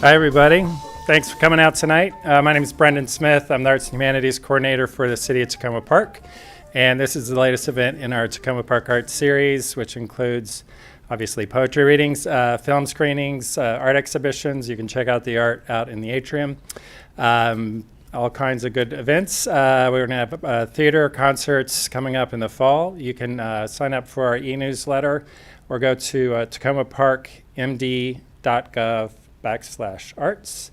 Hi, everybody. Thanks for coming out tonight. My name is Brendan Smith. I'm the Arts and Humanities Coordinator for the City of Takoma Park. And this is the latest event in our Takoma Park Arts series, which includes, obviously, poetry readings, film screenings, art exhibitions. You can check out the art out in the atrium. All kinds of good events. We're going to have theater concerts coming up in the fall. You can sign up for our e-newsletter or go to tacomaparkmd.gov/arts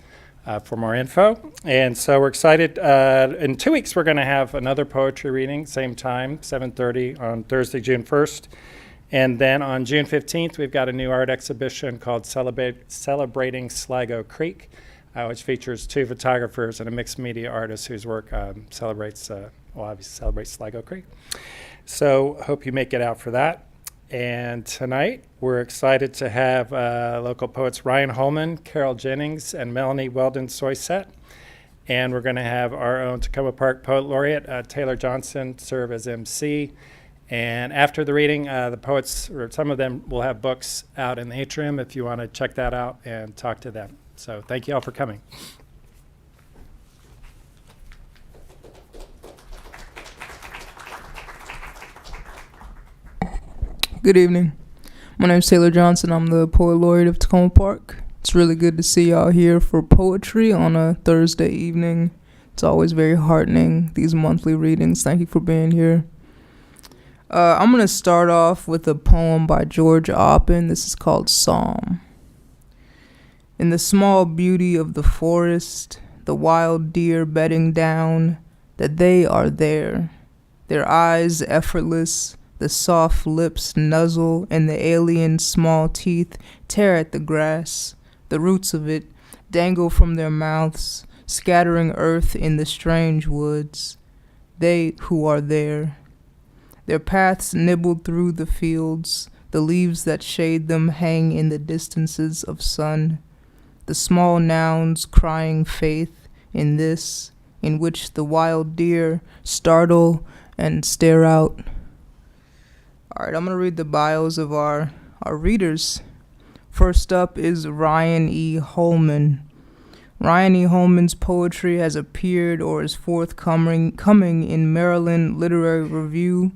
for more info. And so we're excited. In 2 weeks, we're going to have another poetry reading, same time, 7:30 on Thursday, June 1st. And then on June 15th, we've got a new art exhibition called Celebrating Sligo Creek, which features two photographers and a mixed media artist whose work celebrates Sligo Creek. So hope you make it out for that. And tonight, we're excited to have local poets Ryan Holman, Carol Jennings, and Melanie Weldon-Soiset. And we're going to have our own Takoma Park Poet Laureate, Taylor Johnson, serve as MC. And after the reading, the poets, or some of them, will have books out in the atrium if you want to check that out and talk to them. So thank you all for coming. Good evening. My name is Taylor Johnson. I'm the Poet Laureate of Takoma Park. It's really good to see y'all here for poetry on a Thursday evening. It's always very heartening, these monthly readings. Thank you for being here. I'm going to start off with a poem by George Oppen. This is called Psalm. In the small beauty of the forest, the wild deer bedding down, that they are there, their eyes effortless, the soft lips nuzzle, and the alien small teeth tear at the grass. The roots of it dangle from their mouths, scattering earth in the strange woods. They who are there. Their paths nibbled through the fields, the leaves that shade them hang in the distances of sun. The small nouns crying faith in this, in which the wild deer startle and stare out. All right, I'm going to read the bios of our readers. First up is Ryan E. Holman. Ryan E. Holman's poetry has appeared or is forthcoming in Maryland Literary Review,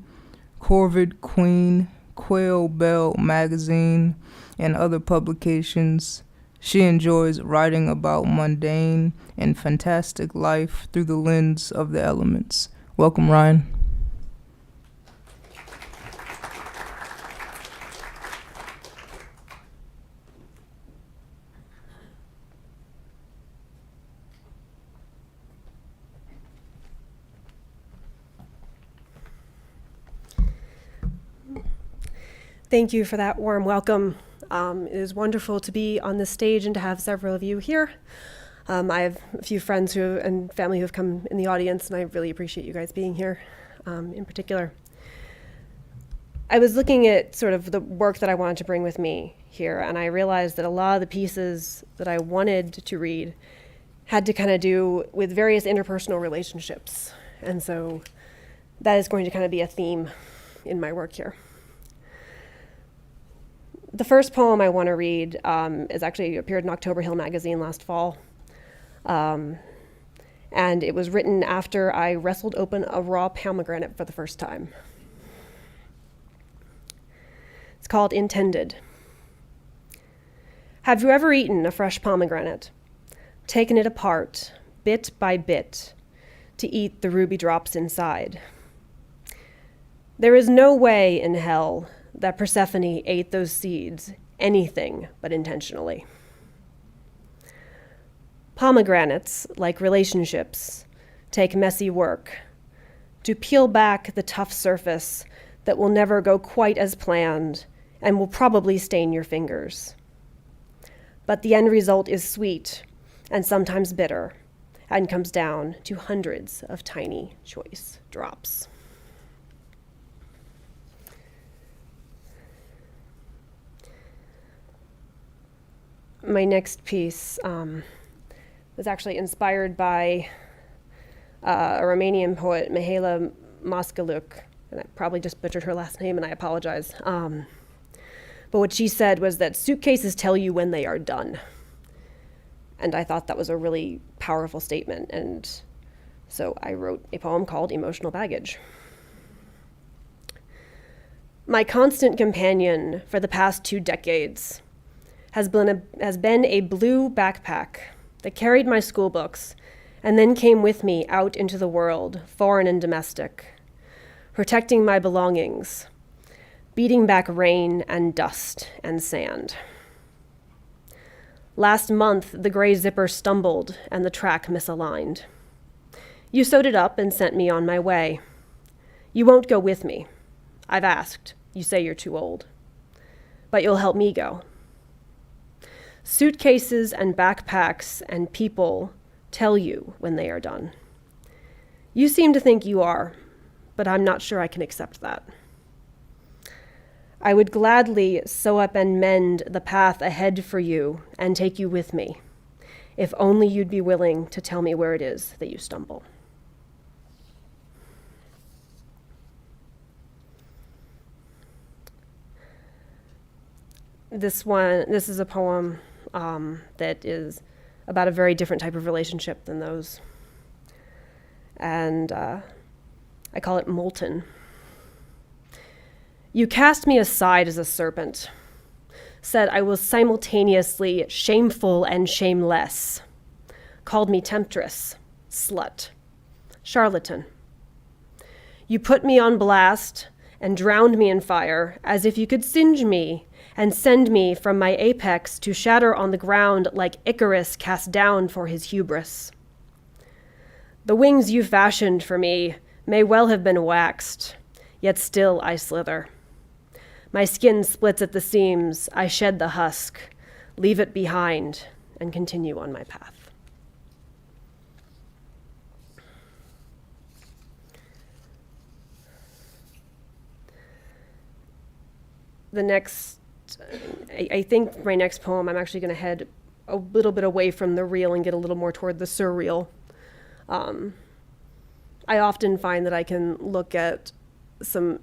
Corvid Queen, Quail Bell Magazine, and other publications. She enjoys writing about mundane and fantastic life through the lens of the elements. Welcome, Ryan. Thank you for that warm welcome. It is wonderful to be on this stage and to have several of you here. I have a few friends and family who have come in the audience, and I really appreciate you guys being here in particular. I was looking at sort of the work that I wanted to bring with me here, and I realized that a lot of the pieces that I wanted to read had to kind of do with various interpersonal relationships. And so that is going to kind of be a theme in my work here. The first poem I want to read is actually appeared in October Hill magazine last fall. And it was written after I wrestled open a raw pomegranate for the first time. It's called Intended. Have you ever eaten a fresh pomegranate, taken it apart, bit by bit, to eat the ruby drops inside? There is no way in hell that Persephone ate those seeds anything but intentionally. Pomegranates, like relationships, take messy work to peel back the tough surface that will never go quite as planned and will probably stain your fingers. But the end result is sweet and sometimes bitter and comes down to hundreds of tiny choice drops. My next piece was actually inspired by a Romanian poet, Mihaela Moscăluc, and I probably just butchered her last name, and I apologize. But what she said was that suitcases tell you when they are done. And I thought that was a really powerful statement. And so I wrote a poem called Emotional Baggage. My constant companion for the past 2 decades has been a blue backpack that carried my school books and then came with me out into the world, foreign and domestic, protecting my belongings, beating back rain and dust and sand. Last month, the gray zipper stumbled and the track misaligned. You sewed it up and sent me on my way. You won't go with me. I've asked. You say you're too old. But you'll help me go. Suitcases and backpacks and people tell you when they are done. You seem to think you are, but I'm not sure I can accept that. I would gladly sew up and mend the path ahead for you and take you with me, if only you'd be willing to tell me where it is that you stumble. This is a poem that is about a very different type of relationship than those. And I call it Molten. You cast me aside as a serpent, said I was simultaneously shameful and shameless, called me temptress, slut, charlatan. You put me on blast and drowned me in fire as if you could singe me and send me from my apex to shatter on the ground like Icarus cast down for his hubris. The wings you fashioned for me may well have been waxed, yet still I slither. My skin splits at the seams, I shed the husk, leave it behind, and continue on my path. I think my next poem, I'm actually going to head a little bit away from the real and get a little more toward the surreal. I often find that I can look at some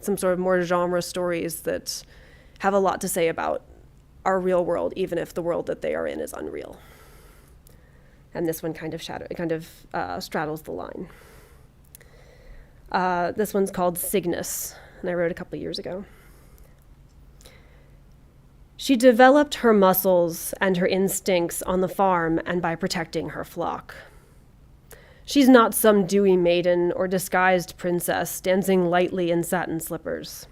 sort of more genre stories that have a lot to say about our real world, even if the world that they are in is unreal. And this one kind of straddles the line. This one's called Cygnus, and I wrote a couple of years ago. She developed her muscles and her instincts on the farm and by protecting her flock. She's not some dewy maiden or disguised princess dancing lightly in satin slippers.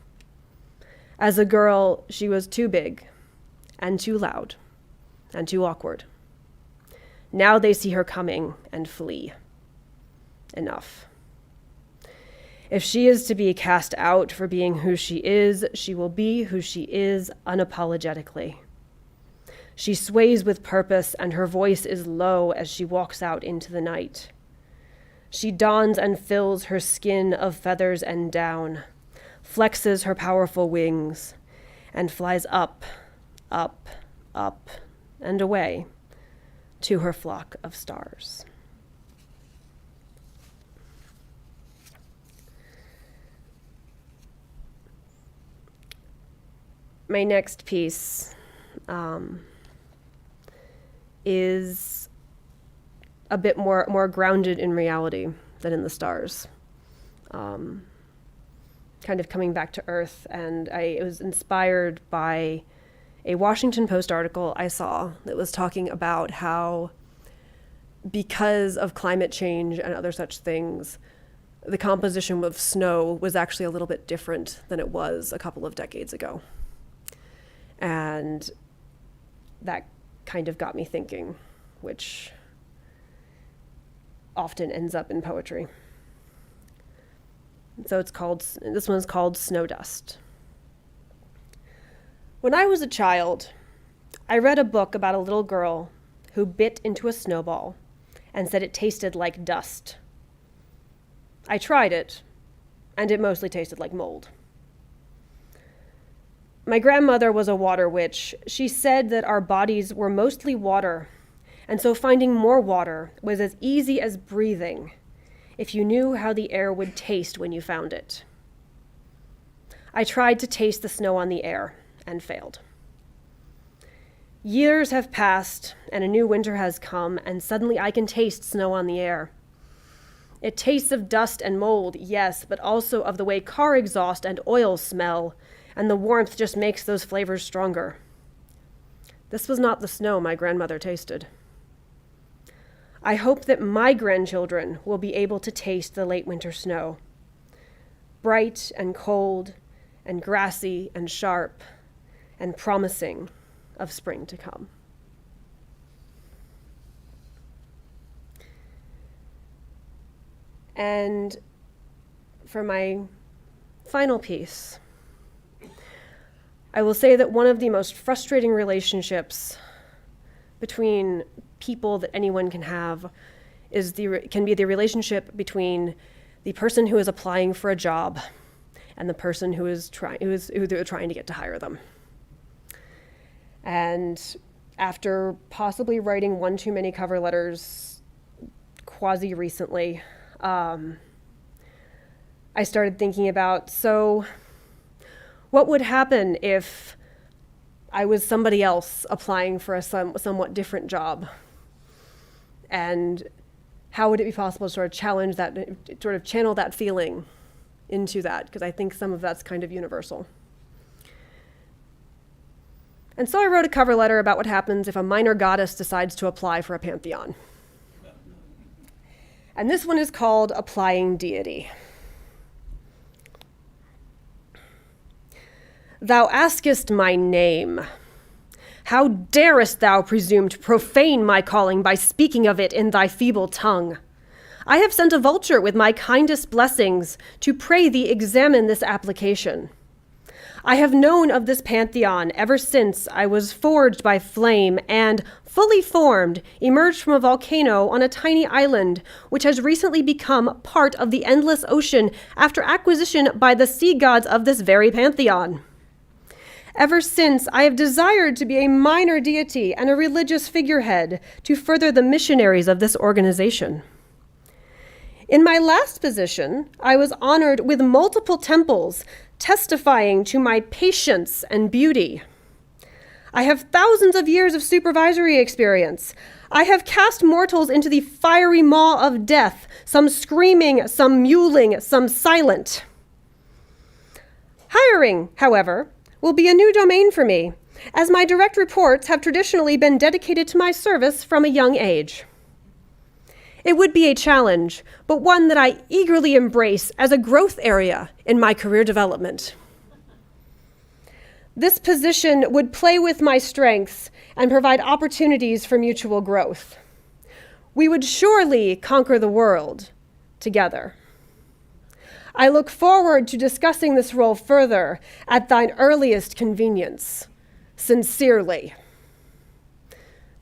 As a girl, she was too big and too loud and too awkward. Now they see her coming and flee. Enough. If she is to be cast out for being who she will be who she is unapologetically. She sways with purpose and her voice is low as she walks out into the night. She dons and fills her skin of feathers and down, flexes her powerful wings, and flies up, up, up, and away to her flock of stars. My next piece is a bit more grounded in reality than in the stars. Kind of coming back to Earth, and it was inspired by a Washington Post article I saw that was talking about how, because of climate change and other such things, the composition of snow was actually a little bit different than it was a couple of decades ago. And that kind of got me thinking, which often ends up in poetry. So this one's called Snow Dust. When I was a child, I read a book about a little girl who bit into a snowball and said it tasted like dust. I tried it, and it mostly tasted like mold. My grandmother was a water witch. She said that our bodies were mostly water, and so finding more water was as easy as breathing if you knew how the air would taste when you found it. I tried to taste the snow on the air and failed. Years have passed, and a new winter has come, and suddenly I can taste snow on the air. It tastes of dust and mold, yes, but also of the way car exhaust and oil smell, and the warmth just makes those flavors stronger. This was not the snow my grandmother tasted. I hope that my grandchildren will be able to taste the late winter snow. Bright and cold and grassy and sharp and promising of spring to come. And for my final piece, I will say that one of the most frustrating relationships between people that anyone can have can be the relationship between the person who is applying for a job and the person who they're trying to get to hire them. And after possibly writing one too many cover letters quasi recently, I started thinking about, so what would happen if I was somebody else applying for a somewhat different job? And how would it be possible to sort of challenge that, sort of channel that feeling into that? Because I think some of that's kind of universal. And so I wrote a cover letter about what happens if a minor goddess decides to apply for a pantheon. And this one is called Applying Deity. Thou askest my name. How darest thou presume to profane my calling by speaking of it in thy feeble tongue? I have sent a vulture with my kindest blessings to pray thee examine this application. I have known of this pantheon ever since I was forged by flame and, fully formed, emerged from a volcano on a tiny island, which has recently become part of the endless ocean after acquisition by the sea gods of this very pantheon. Ever since, I have desired to be a minor deity and a religious figurehead to further the missionaries of this organization. In my last position, I was honored with multiple temples, testifying to my patience and beauty. I have thousands of years of supervisory experience. I have cast mortals into the fiery maw of death, some screaming, some mewling, some silent. Hiring, however, will be a new domain for me, as my direct reports have traditionally been dedicated to my service from a young age. It would be a challenge, but one that I eagerly embrace as a growth area in my career development. This position would play with my strengths and provide opportunities for mutual growth. We would surely conquer the world together. I look forward to discussing this role further at thine earliest convenience. Sincerely.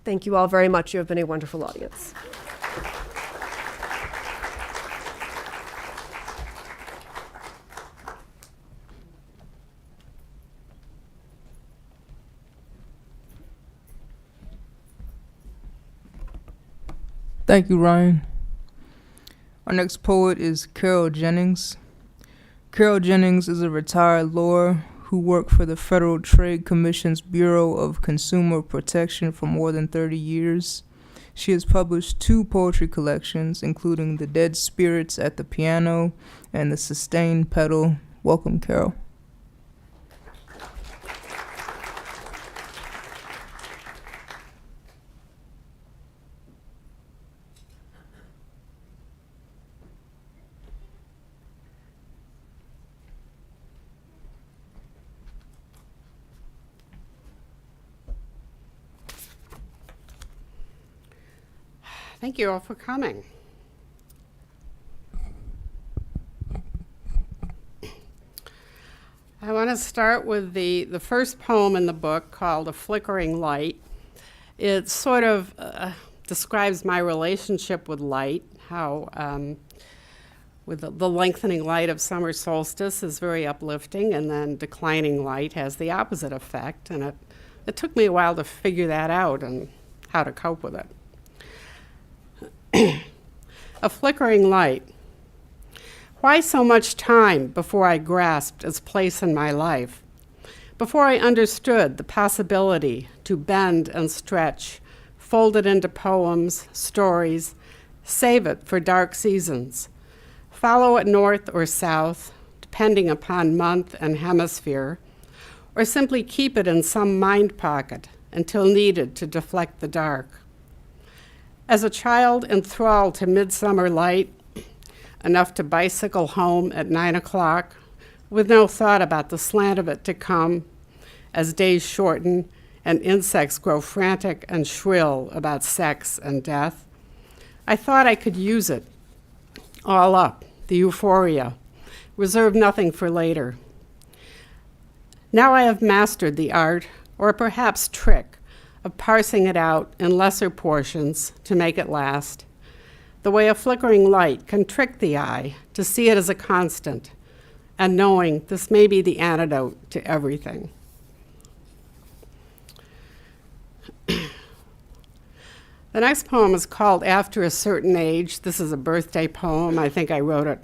Thank you all very much. You have been a wonderful audience. Thank you, Ryan. Our next poet is Carol Jennings. Carol Jennings is a retired lawyer who worked for the Federal Trade Commission's Bureau of Consumer Protection for more than 30 years. She has published 2 poetry collections, including The Dead Spirits at the Piano and The Sustained Pedal. Welcome, Carol. Thank you all for coming. I want to start with the first poem in the book called A Flickering Light. It sort of describes my relationship with light, how with the lengthening light of summer solstice is very uplifting, and then declining light has the opposite effect, and it took me a while to figure that out and how to cope with it. A flickering light. Why so much time before I grasped its place in my life? Before I understood the possibility to bend and stretch, fold it into poems, stories, save it for dark seasons, follow it north or south, depending upon month and hemisphere, or simply keep it in some mind pocket until needed to deflect the dark. As a child enthralled to midsummer light, enough to bicycle home at 9 o'clock, with no thought about the slant of it to come as days shorten and insects grow frantic and shrill about sex and death, I thought I could use it all up, the euphoria, reserve nothing for later. Now I have mastered the art, or perhaps trick, of parsing it out in lesser portions to make it last, the way a flickering light can trick the eye to see it as a constant, and knowing this may be the antidote to everything. The next poem is called After a Certain Age. This is a birthday poem. I think I wrote it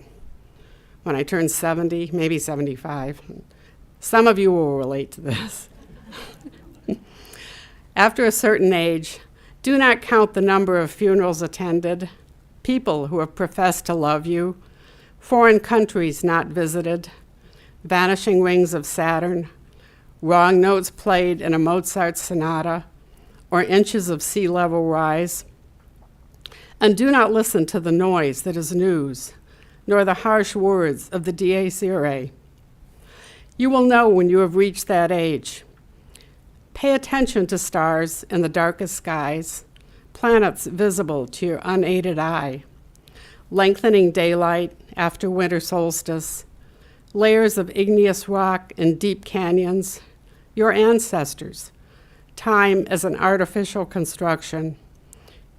when I turned 70, maybe 75. Some of you will relate to this. After a certain age, do not count the number of funerals attended, people who have professed to love you, foreign countries not visited, vanishing rings of Saturn, wrong notes played in a Mozart sonata, or inches of sea level rise. And do not listen to the noise that is news, nor the harsh words of the dies irae. You will know when you have reached that age. Pay attention to stars in the darkest skies, planets visible to your unaided eye, lengthening daylight after winter solstice, layers of igneous rock in deep canyons, your ancestors, time as an artificial construction,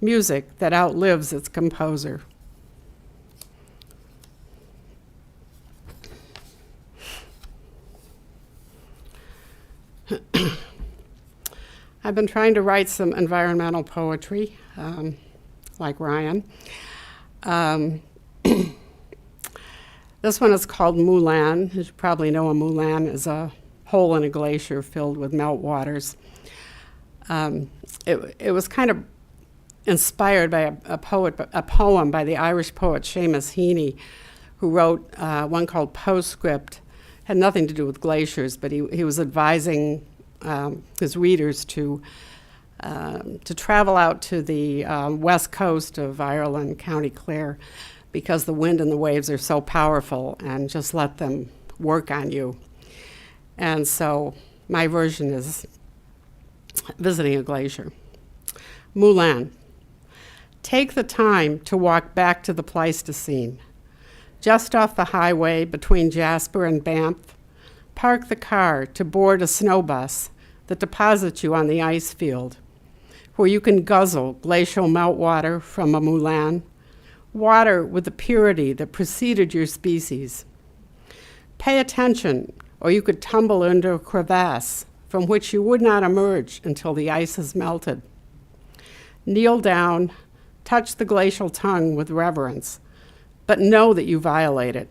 music that outlives its composer. I've been trying to write some environmental poetry, like Ryan. This one is called Mulan. As you probably know, a Mulan is a hole in a glacier filled with meltwaters. It was kind of inspired by a poem by the Irish poet Seamus Heaney, who wrote one called Postscript. Had nothing to do with glaciers, but he was advising his readers to travel out to the west coast of Ireland, County Clare, because the wind and the waves are so powerful, and just let them work on you. And so my version is visiting a glacier. Mulan. Take the time to walk back to the Pleistocene. Just off the highway between Jasper and Banff, park the car to board a snow bus that deposits you on the ice field, where you can guzzle glacial meltwater from a Mulan, water with the purity that preceded your species. Pay attention, or you could tumble into a crevasse from which you would not emerge until the ice has melted. Kneel down, touch the glacial tongue with reverence, but know that you violate it.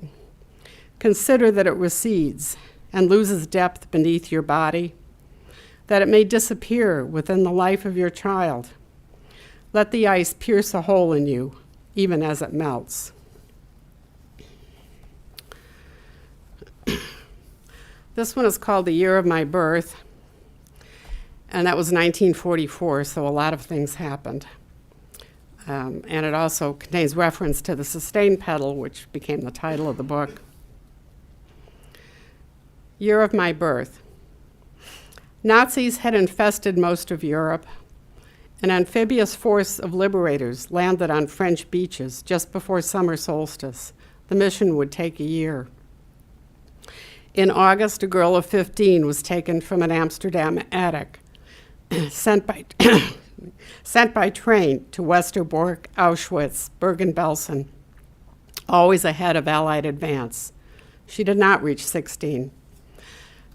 Consider that it recedes and loses depth beneath your body, that it may disappear within the life of your child. Let the ice pierce a hole in you, even as it melts. This one is called The Year of My Birth, and that was 1944, so a lot of things happened. And it also contains reference to the sustain pedal, which became the title of the book. Year of my birth. Nazis had infested most of Europe. An amphibious force of liberators landed on French beaches just before summer solstice. The mission would take a year. In August, a girl of 15 was taken from an Amsterdam attic, sent by train to Westerbork, Auschwitz, Bergen-Belsen, always ahead of Allied advance. She did not reach 16.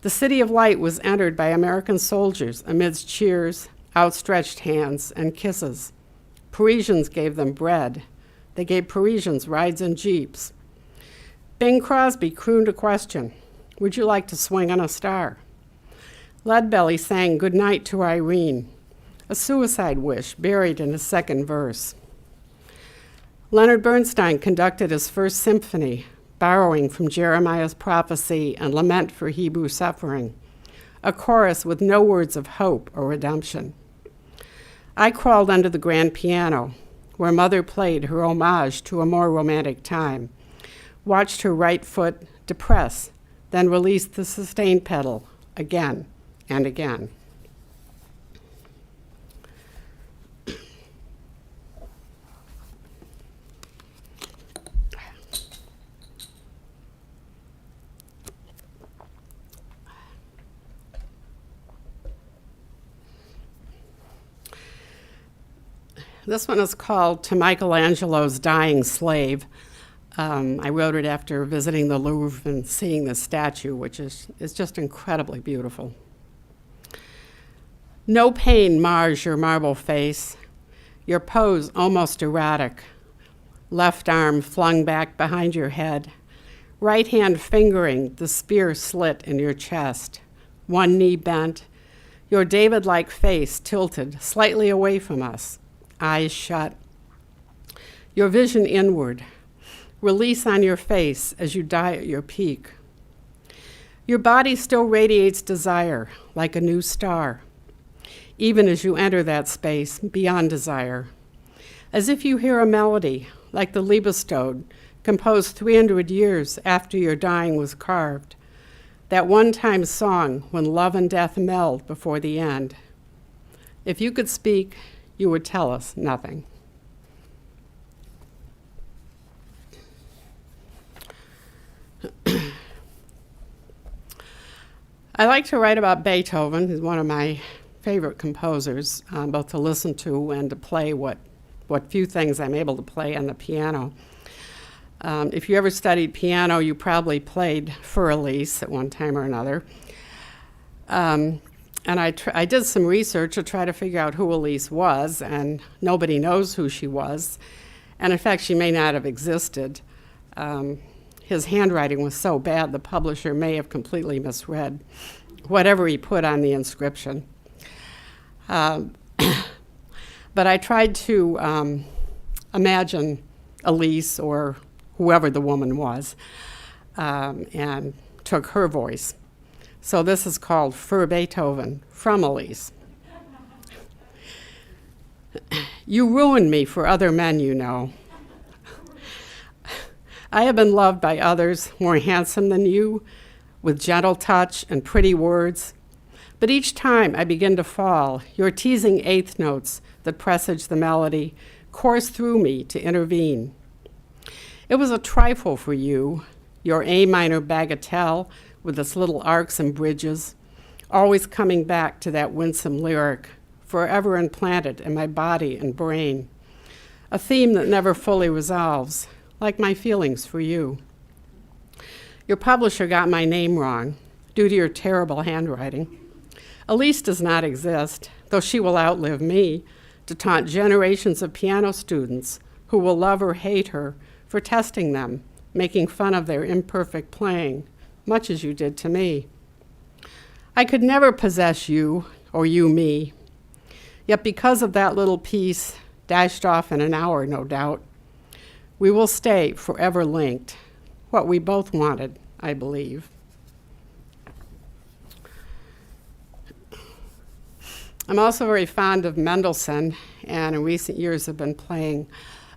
The City of Light was entered by American soldiers amidst cheers, outstretched hands, and kisses. Parisians gave them bread. They gave Parisians rides in jeeps. Bing Crosby crooned a question: would you like to swing on a star? Leadbelly sang Goodnight to Irene, a suicide wish buried in his second verse. Leonard Bernstein conducted his first symphony, borrowing from Jeremiah's prophecy and lament for Hebrew suffering, a chorus with no words of hope or redemption. I crawled under the grand piano, where Mother played her homage to a more romantic time, watched her right foot depress, then release the sustain pedal again and again. This one is called To Michelangelo's Dying Slave. I wrote it after visiting the Louvre and seeing the statue, which is just incredibly beautiful. No pain mars your marble face, your pose almost erratic, left arm flung back behind your head, right hand fingering the spear slit in your chest, one knee bent, your David-like face tilted slightly away from us, eyes shut, your vision inward, release on your face as you die at your peak. Your body still radiates desire like a new star, even as you enter that space beyond desire, as if you hear a melody like the Liebestod composed 300 years after your dying was carved, that one-time song when love and death meld before the end. If you could speak, you would tell us nothing. I like to write about Beethoven. He's one of my favorite composers, both to listen to and to play what few things I'm able to play on the piano. If you ever studied piano, you probably played for Elise at one time or another. And I did some research to try to figure out who Elise was, and nobody knows who she was. And in fact, she may not have existed. His handwriting was so bad, the publisher may have completely misread whatever he put on the inscription. But I tried to imagine Elise or whoever the woman was, and took her voice. So this is called For Beethoven from Elise. You ruined me for other men, you know. I have been loved by others more handsome than you, with gentle touch and pretty words. But each time I begin to fall, your teasing eighth notes that presage the melody course through me to intervene. It was a trifle for you, your A minor bagatelle with its little arcs and bridges, always coming back to that winsome lyric, forever implanted in my body and brain, a theme that never fully resolves, like my feelings for you. Your publisher got my name wrong due to your terrible handwriting. Elise does not exist, though she will outlive me to taunt generations of piano students who will love or hate her for testing them, making fun of their imperfect playing, much as you did to me. I could never possess you, or you me. Yet because of that little piece, dashed off in an hour, no doubt, we will stay forever linked, what we both wanted, I believe. I'm also very fond of Mendelssohn, and in recent years have been playing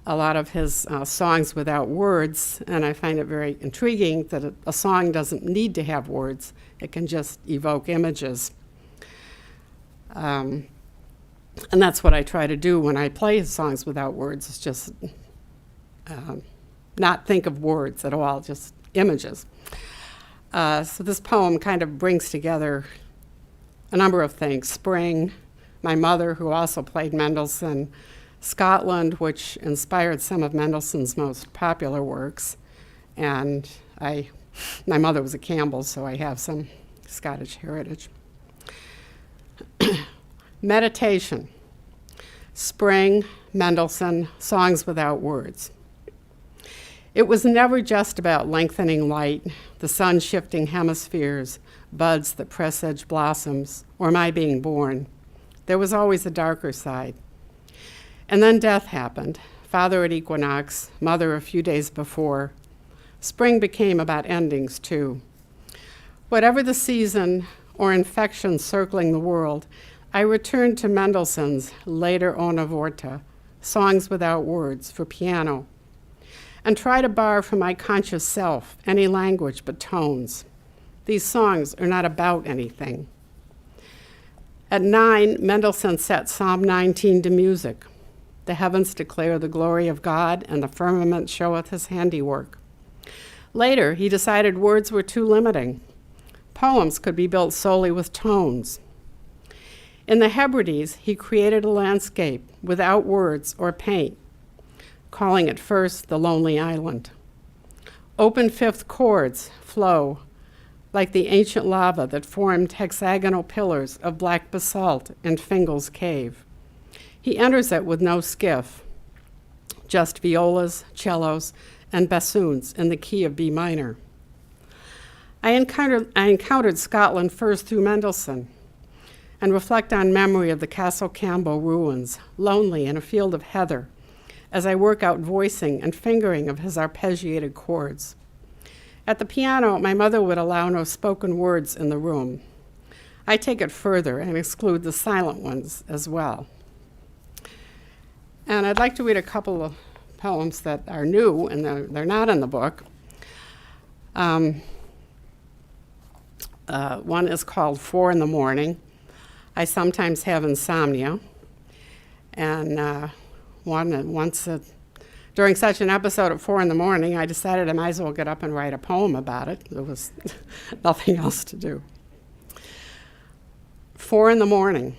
a lot of his songs without words, and I find it very intriguing that a song doesn't need to have words. It can just evoke images. And that's what I try to do when I play songs without words. It's just not think of words at all, just images. So this poem kind of brings together a number of things. Spring, my mother, who also played Mendelssohn, Scotland, which inspired some of Mendelssohn's most popular works, and my mother was a Campbell, so I have some Scottish heritage. Meditation, spring, Mendelssohn, songs without words. It was never just about lengthening light, the sun shifting hemispheres, buds that presage blossoms, or my being born. There was always a darker side. And then death happened. Father at equinox, mother a few days before. Spring became about endings, too. Whatever the season or infection circling the world, I returned to Mendelssohn's Later Ona Vorta, Songs Without Words, for piano, and try to bar from my conscious self any language but tones. These songs are not about anything. At 9, Mendelssohn set Psalm 19 to music. The heavens declare the glory of God, and the firmament showeth his handiwork. Later, he decided words were too limiting. Poems could be built solely with tones. In the Hebrides, he created a landscape without words or paint, calling it first the Lonely Island. Open fifth chords flow like the ancient lava that formed hexagonal pillars of black basalt in Fingal's cave. He enters it with no skiff, just violas, cellos, and bassoons in the key of B minor. I encountered Scotland first through Mendelssohn and reflect on memory of the Castle Campbell ruins, lonely in a field of heather, as I work out voicing and fingering of his arpeggiated chords. At the piano, my mother would allow no spoken words in the room. I take it further and exclude the silent ones as well. And I'd like to read a couple of poems that are new, and they're not in the book. One is called 4 in the Morning. I sometimes have insomnia, and during such an episode at 4 in the morning, I decided I might as well get up and write a poem about it. There was nothing else to do. 4 in the Morning.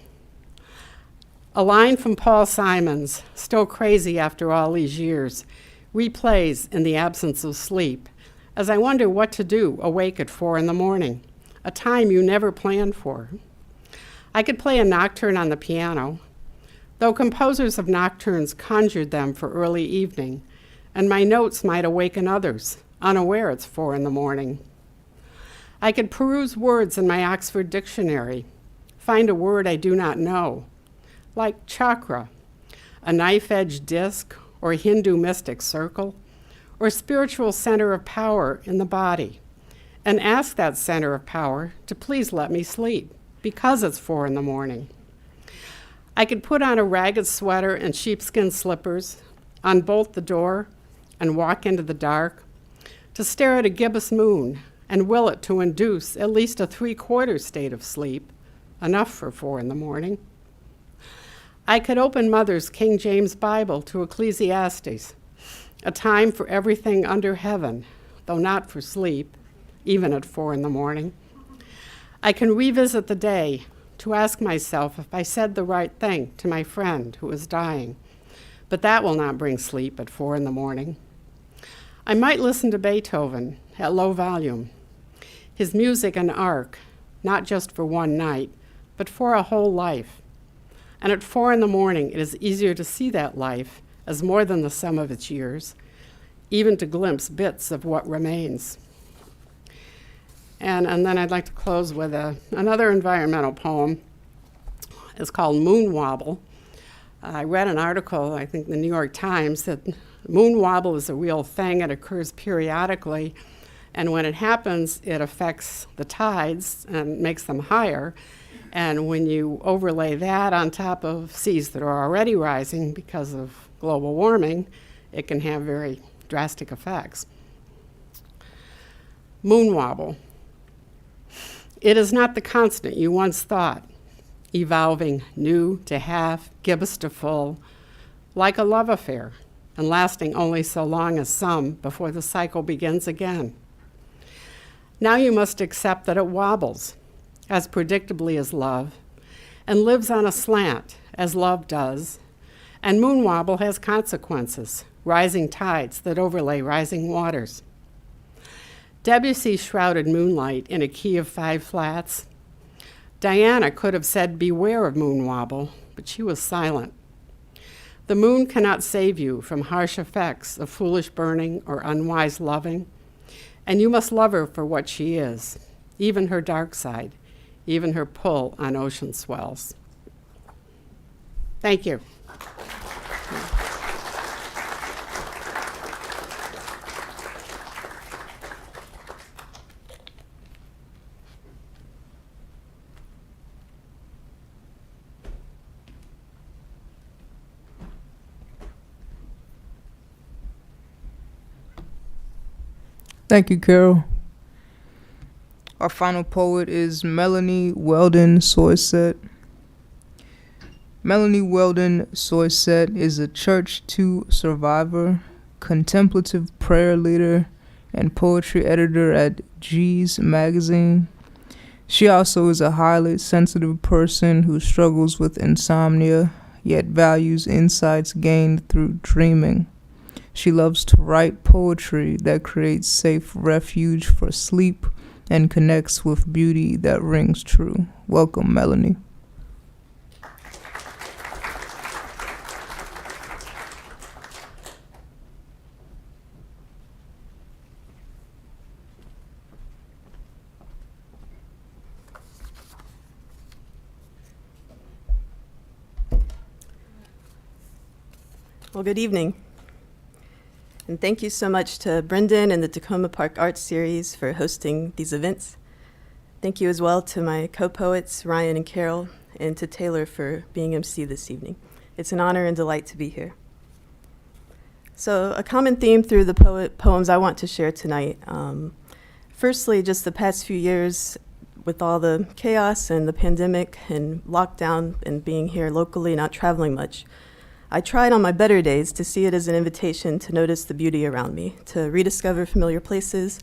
A line from Paul Simon's, still crazy after all these years, replays in the absence of sleep, as I wonder what to do awake at 4 in the morning, a time you never planned for. I could play a nocturne on the piano, though composers of nocturnes conjured them for early evening, and my notes might awaken others, unaware it's 4 in the morning. I could peruse words in my Oxford dictionary, find a word I do not know, like chakra, a knife-edged disc, or Hindu mystic circle, or spiritual center of power in the body, and ask that center of power to please let me sleep, because it's 4 in the morning. I could put on a ragged sweater and sheepskin slippers, unbolt the door, and walk into the dark, to stare at a gibbous moon and will it to induce at least a 3/4 state of sleep, enough for 4 in the morning. I could open Mother's King James Bible to Ecclesiastes, a time for everything under heaven, though not for sleep, even at 4 in the morning. I can revisit the day to ask myself if I said the right thing to my friend who is dying, but that will not bring sleep at 4 in the morning. I might listen to Beethoven at low volume, his music an arc, not just for one night, but for a whole life. And at 4 in the morning, it is easier to see that life as more than the sum of its years, even to glimpse bits of what remains. And then I'd like to close with another environmental poem. It's called Moon Wobble. I read an article, I think in the New York Times, that moon wobble is a real thing. It occurs periodically, and when it happens, it affects the tides and makes them higher. And when you overlay that on top of seas that are already rising because of global warming, it can have very drastic effects. Moon wobble. It is not the constant you once thought, evolving new to half, gibbous to full, like a love affair, and lasting only so long as some before the cycle begins again. Now you must accept that it wobbles, as predictably as love, and lives on a slant, as love does, and moon wobble has consequences, rising tides that overlay rising waters. Debussy shrouded moonlight in a key of 5 flats. Diana could have said, "Beware of moon wobble," but she was silent. The moon cannot save you from harsh effects of foolish burning or unwise loving, and you must love her for what she is. even her dark side, even her pull on ocean swells. Thank you. Thank you, Carol. Our final poet is Melanie Weldon-Soiset. Melanie Weldon-Soiset is a Church 2 survivor, contemplative prayer leader, and poetry editor at G's magazine. She also is a highly sensitive person who struggles with insomnia, yet values insights gained through dreaming. She loves to write poetry that creates safe refuge for sleep and connects with beauty that rings true. Welcome, Melanie. Well, good evening. And thank you so much to Brendan and the Takoma Park Arts Series for hosting these events. Thank you as well to my co-poets, Ryan and Carol, and to Taylor for being MC this evening. It's an honor and delight to be here. So a common theme through the poems I want to share tonight. Firstly, just the past few years with all the chaos and the pandemic and lockdown and being here locally, not traveling much, I tried on my better days to see it as an invitation to notice the beauty around me, to rediscover familiar places,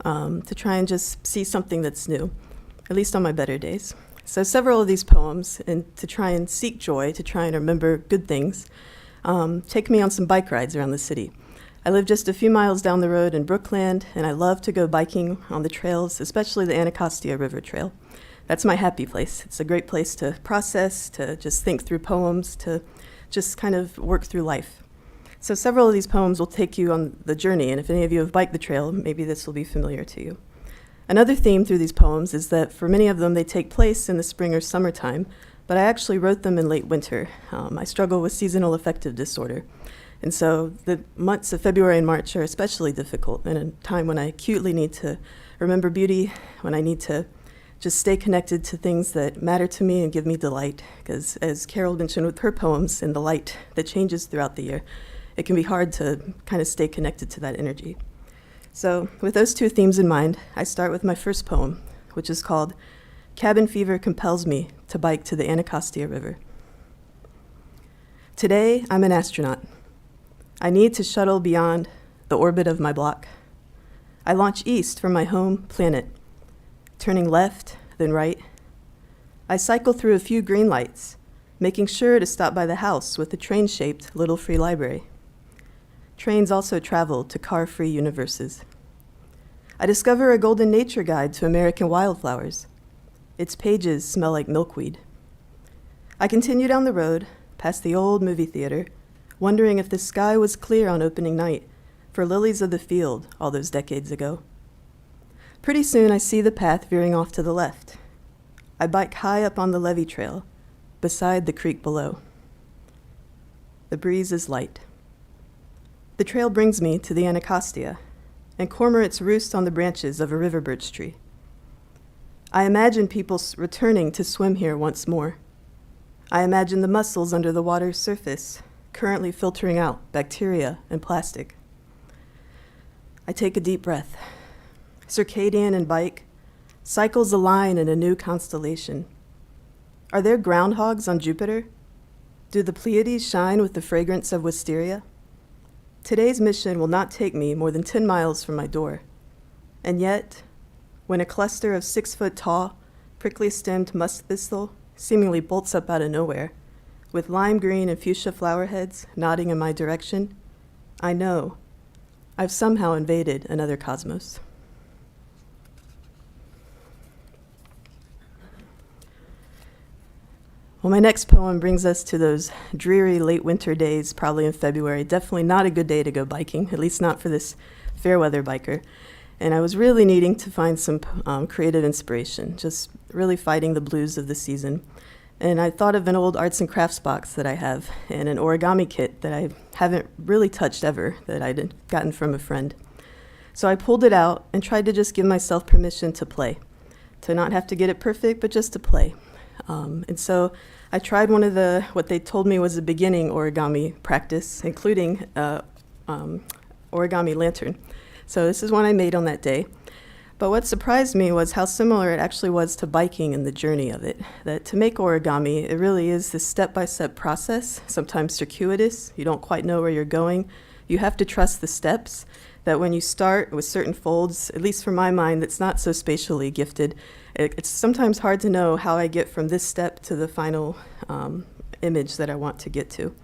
to try and just see something that's new, at least on my better days. So several of these poems, and to try and seek joy, to try and remember good things, take me on some bike rides around the city. I live just a few miles down the road in Brookland, and I love to go biking on the trails, especially the Anacostia River Trail. That's my happy place. It's a great place to process, to just think through poems, to just kind of work through life. So several of these poems will take you on the journey, and if any of you have biked the trail, maybe this will be familiar to you. Another theme through these poems is that for many of them, they take place in the spring or summertime, but I actually wrote them in late winter. I struggle with seasonal affective disorder, and so the months of February and March are especially difficult, in a time when I acutely need to remember beauty, when I need to just stay connected to things that matter to me and give me delight. Because as Carol mentioned with her poems and the light that changes throughout the year, it can be hard to kind of stay connected to that energy. So with those two themes in mind, I start with my first poem, which is called Cabin Fever Compels Me to Bike to the Anacostia River. Today, I'm an astronaut. I need to shuttle beyond the orbit of my block. I launch east from my home planet, turning left, then right. I cycle through a few green lights, making sure to stop by the house with the train-shaped little free library. Trains also travel to car-free universes. I discover a golden nature guide to American wildflowers. Its pages smell like milkweed. I continue down the road, past the old movie theater, wondering if the sky was clear on opening night for lilies of the field all those decades ago. Pretty soon I see the path veering off to the left. I bike high up on the levee trail, beside the creek below. The breeze is light. The trail brings me to the Anacostia, and cormorants roost on the branches of a river birch tree. I imagine people returning to swim here once more. I imagine the mussels under the water's surface, currently filtering out bacteria and plastic. I take a deep breath. Circadian and bike, cycles align in a new constellation. Are there groundhogs on Jupiter? Do the Pleiades shine with the fragrance of wisteria? Today's mission will not take me more than 10 miles from my door. And yet, when a cluster of 6-foot-tall, prickly-stemmed musk thistle seemingly bolts up out of nowhere, with lime green and fuchsia flower heads nodding in my direction, I know I've somehow invaded another cosmos. Well, my next poem brings us to those dreary late winter days, probably in February. Definitely not a good day to go biking, at least not for this fair weather biker. And I was really needing to find some creative inspiration, just really fighting the blues of the season. And I thought of an old arts and crafts box that I have and an origami kit that I haven't really touched ever that I'd gotten from a friend. So I pulled it out and tried to just give myself permission to play, to not have to get it perfect, but just to play. And so I tried one of what they told me was a beginning origami practice, including origami lantern. So this is one I made on that day. But what surprised me was how similar it actually was to biking and the journey of it. That to make origami, it really is this step-by-step process, sometimes circuitous. You don't quite know where you're going. You have to trust the steps, that when you start with certain folds, at least for my mind that's not so spatially gifted, it's sometimes hard to know how I get from this step to the final image that I want to get to.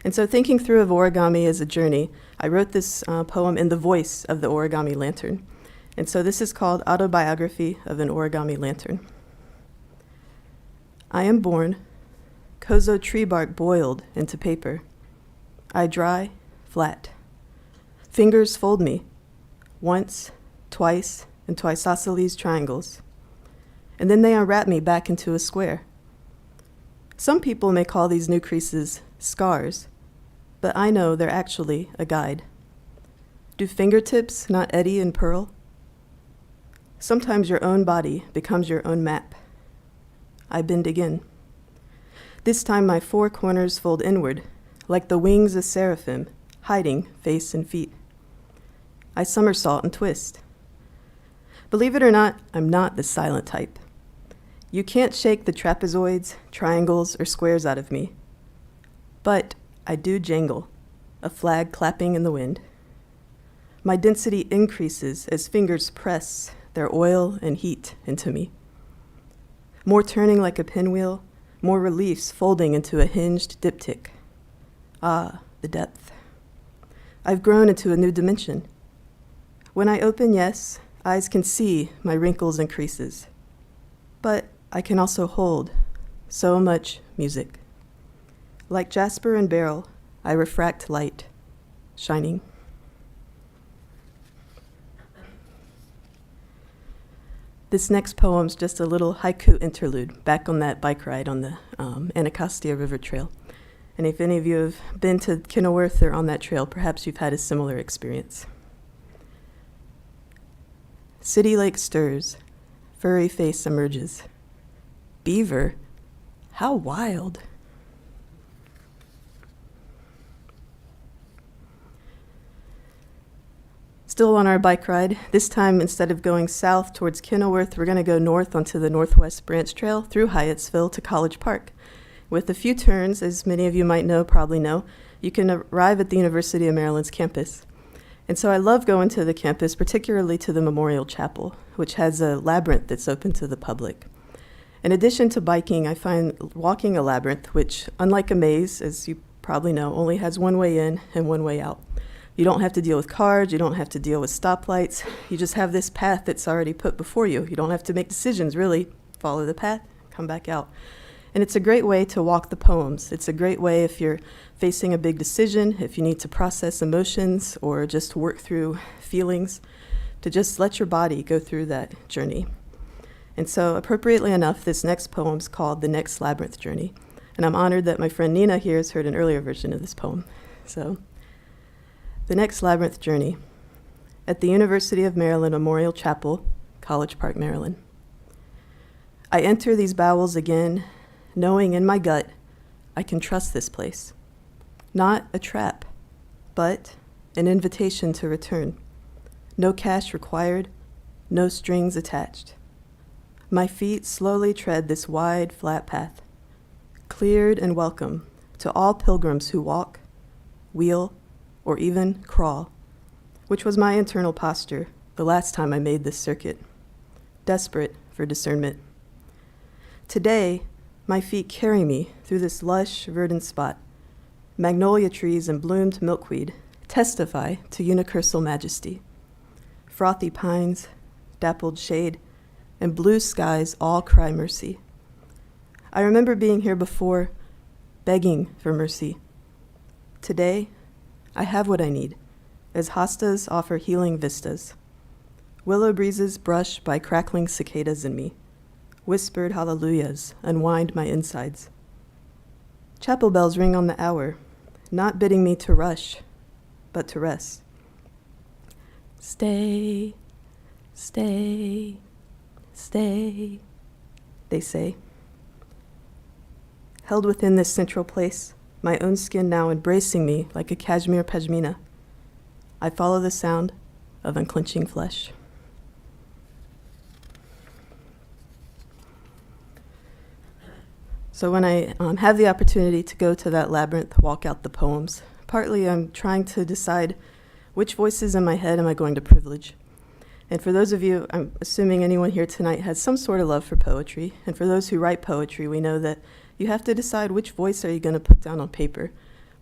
And so thinking through of origami as a journey, I wrote this poem in the voice of the origami lantern. And so this is called Autobiography of an Origami Lantern. I am born, kozo tree bark boiled into paper. I dry, flat. Fingers fold me, once, twice, into isosceles triangles. And then they unwrap me back into a square. Some people may call these new creases scars, but I know they're actually a guide. Do fingertips not eddy and pearl? Sometimes your own body becomes your own map. I bend again. This time my four corners fold inward, like the wings of seraphim, hiding face and feet. I somersault and twist. Believe it or not, I'm not the silent type. You can't shake the trapezoids, triangles, or squares out of me. But I do jangle, a flag clapping in the wind. My density increases as fingers press their oil and heat into me. More turning like a pinwheel, more reliefs folding into a hinged diptych. Ah, the depth. I've grown into a new dimension. When I open, yes, eyes can see my wrinkles and creases. But I can also hold so much music. Like jasper and beryl, I refract light, shining. This next poem's just a little haiku interlude back on that bike ride on the Anacostia River Trail. And if any of you have been to Kenilworth or on that trail, perhaps you've had a similar experience. City lake stirs, furry face emerges. Beaver, how wild. Still on our bike ride. This time, instead of going south towards Kenilworth, we're going to go north onto the Northwest Branch Trail through Hyattsville to College Park. With a few turns, as many of you might know, probably know, you can arrive at the University of Maryland's campus. And so I love going to the campus, particularly to the Memorial Chapel, which has a labyrinth that's open to the public. In addition to biking, I find walking a labyrinth, which, unlike a maze, as you probably know, only has one way in and one way out. You don't have to deal with cars, you don't have to deal with stoplights, you just have this path that's already put before you. You don't have to make decisions, really. Follow the path, come back out. And it's a great way to walk the poems. It's a great way if you're facing a big decision, if you need to process emotions or just work through feelings, to just let your body go through that journey. And so, appropriately enough, this next poem's called The Next Labyrinth Journey. And I'm honored that my friend Nina here has heard an earlier version of this poem. So, The Next Labyrinth Journey. At the University of Maryland Memorial Chapel, College Park, Maryland. I enter these bowels again, knowing in my gut I can trust this place. Not a trap, but an invitation to return. No cash required, no strings attached. My feet slowly tread this wide, flat path, cleared and welcome to all pilgrims who walk, wheel, or even crawl, which was my internal posture the last time I made this circuit, desperate for discernment. Today, my feet carry me through this lush, verdant spot. Magnolia trees and bloomed milkweed testify to unicursal majesty. Frothy pines, dappled shade, and blue skies all cry mercy. I remember being here before, begging for mercy. Today, I have what I need, as hostas offer healing vistas. Willow breezes brush by crackling cicadas in me. Whispered hallelujahs unwind my insides. Chapel bells ring on the hour, not bidding me to rush, but to rest. Stay, stay, stay, they say. Held within this central place, my own skin now embracing me like a cashmere pashmina, I follow the sound of unclenching flesh. So when I have the opportunity to go to that labyrinth, walk out the poems, partly I'm trying to decide which voices in my head am I going to privilege. And for those of you, I'm assuming anyone here tonight has some sort of love for poetry. And for those who write poetry, we know that you have to decide which voice are you going to put down on paper,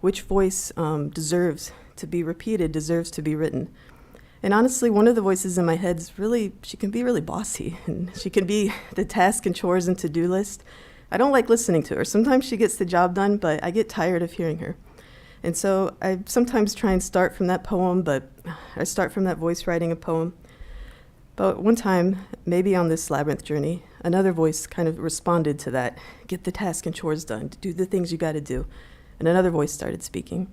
which voice deserves to be repeated, deserves to be written. And honestly, one of the voices in my head is really, she can be really bossy, and she can be the task and chores and to-do list. I don't like listening to her. Sometimes she gets the job done, but I get tired of hearing her. And so I sometimes try and start from that poem, but I start from that voice writing a poem. But one time, maybe on this labyrinth journey, another voice kind of responded to that. Get the task and chores done, do the things you got to do. And another voice started speaking.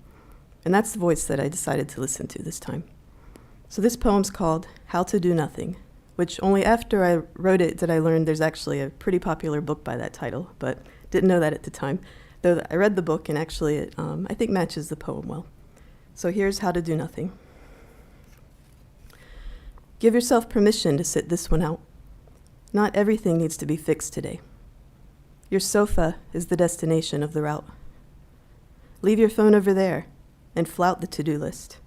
And that's the voice that I decided to listen to this time. So this poem's called How to Do Nothing, which only after I wrote it did I learn there's actually a pretty popular book by that title, but didn't know that at the time. Though I read the book, and actually it, I think, matches the poem well. So here's How to Do Nothing. Give yourself permission to sit this one out. Not everything needs to be fixed today. Your sofa is the destination of the route. Leave your phone over there and flout the to-do list.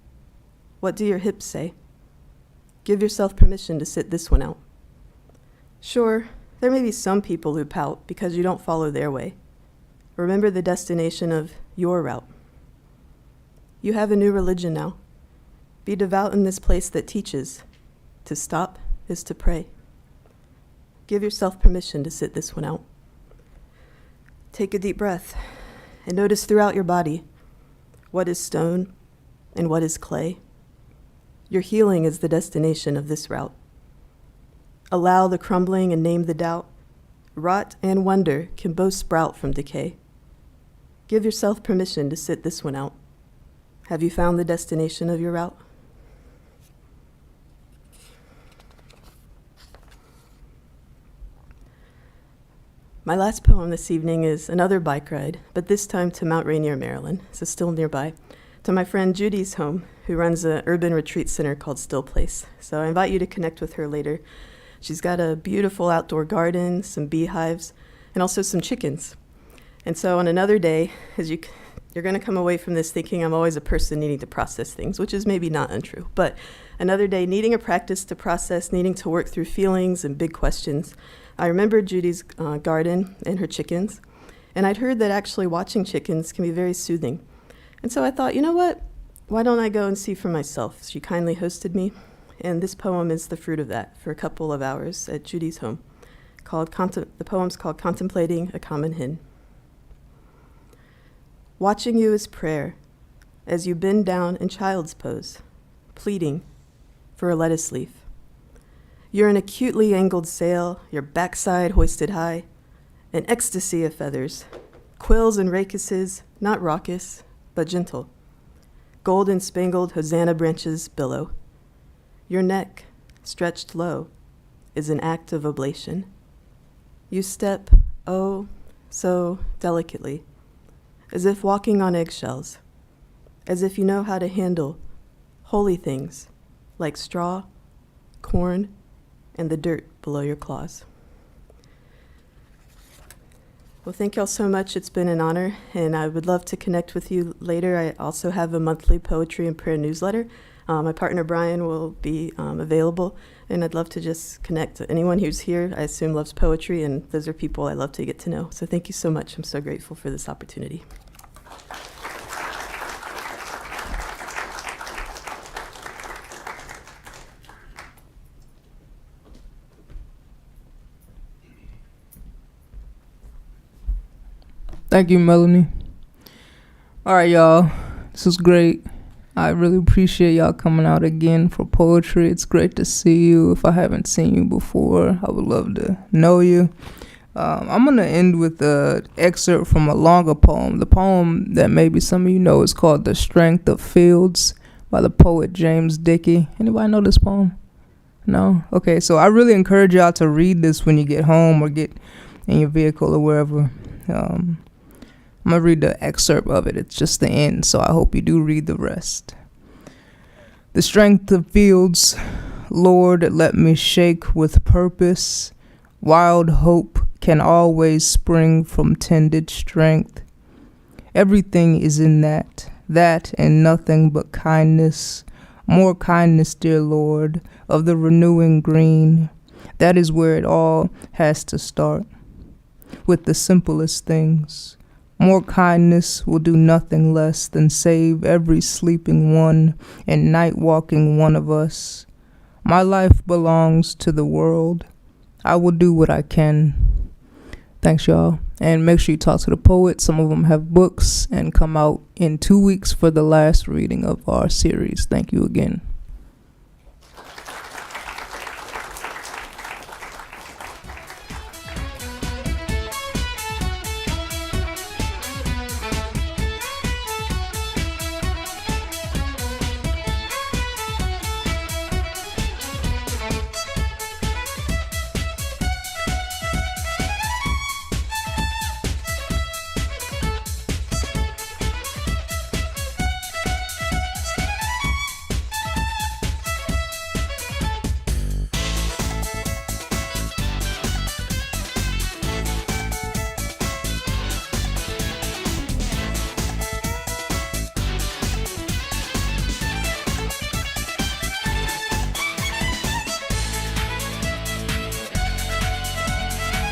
What do your hips say? Give yourself permission to sit this one out. Sure, there may be some people who pout because you don't follow their way. Remember the destination of your route. You have a new religion now. Be devout in this place that teaches. To stop is to pray. Give yourself permission to sit this one out. Take a deep breath and notice throughout your body what is stone and what is clay. Your healing is the destination of this route. Allow the crumbling and name the doubt. Rot and wonder can both sprout from decay. Give yourself permission to sit this one out. Have you found the destination of your route? My last poem this evening is another bike ride, but this time to Mount Rainier, Maryland, so still nearby, to my friend Judy's home, who runs an urban retreat center called Still Place. So I invite you to connect with her later. She's got a beautiful outdoor garden, some beehives, and also some chickens. And so on another day, as you're going to come away from this thinking I'm always a person needing to process things, which is maybe not untrue, but another day needing a practice to process, needing to work through feelings and big questions. I remembered Judy's garden and her chickens, and I'd heard that actually watching chickens can be very soothing. And so I thought, you know what? Why don't I go and see for myself? She kindly hosted me, and this poem is the fruit of that for a couple of hours at Judy's home. The poem's called Contemplating a Common Hen. Watching you is prayer, as you bend down in child's pose, pleading for a lettuce leaf. You're an acutely angled sail, your backside hoisted high, an ecstasy of feathers, quills and rakuses, not raucous, but gentle. Golden spangled hosanna branches billow. Your neck, stretched low, is an act of oblation. You step, oh, so delicately, as if walking on eggshells, as if you know how to handle holy things like straw, corn, and the dirt below your claws. Well, thank y'all so much. It's been an honor, and I would love to connect with you later. I also have a monthly poetry and prayer newsletter. My partner Brian will be available, and I'd love to just connect. Anyone who's here, I assume, loves poetry, and those are people I love to get to know. So thank you so much. I'm so grateful for this opportunity. Thank you, Melanie. All right, y'all. This was great. I really appreciate y'all coming out again for poetry. It's great to see you. If I haven't seen you before, I would love to know you. I'm going to end with an excerpt from a longer poem. The poem that maybe some of you know is called The Strength of Fields by the poet James Dickey. Anybody know this poem? No? Okay, so I really encourage y'all to read this when you get home or get in your vehicle or wherever. I'm going to read the excerpt of it. It's just the end, so I hope you do read the rest. The strength of fields, Lord, let me shake with purpose. Wild hope can always spring from tended strength. Everything is in that and nothing but kindness. More kindness, dear Lord, of the renewing green. That is where it all has to start, with the simplest things. More kindness will do nothing less than save every sleeping one and night walking one of us. My life belongs to the world. I will do what I can. Thanks, y'all. And make sure you talk to the poets. Some of them have books and come out in 2 weeks for the last reading of our series. Thank you again.